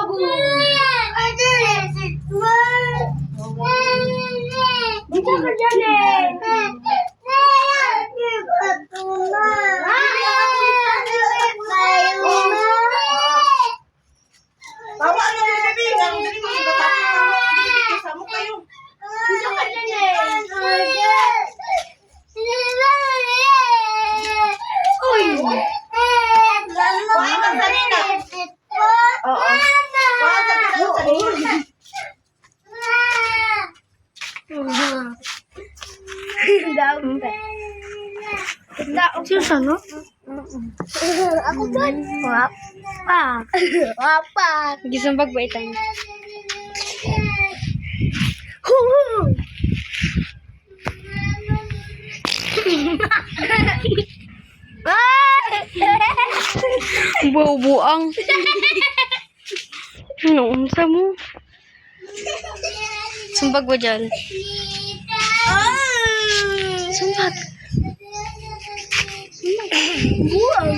Bisa ka dyan eh. Bawa na yung bebe. Ang galing mo. Sa mo kayo. Bisa ka dyan eh. Uy! Kumain ka kanina. Oo. Kumain ka kanina. Serius ano? Aku kan apa? Apa? Gisambag ba itang? Buang. Ano unsa mo? Sumbag ba dyan? Sumbag. Buang.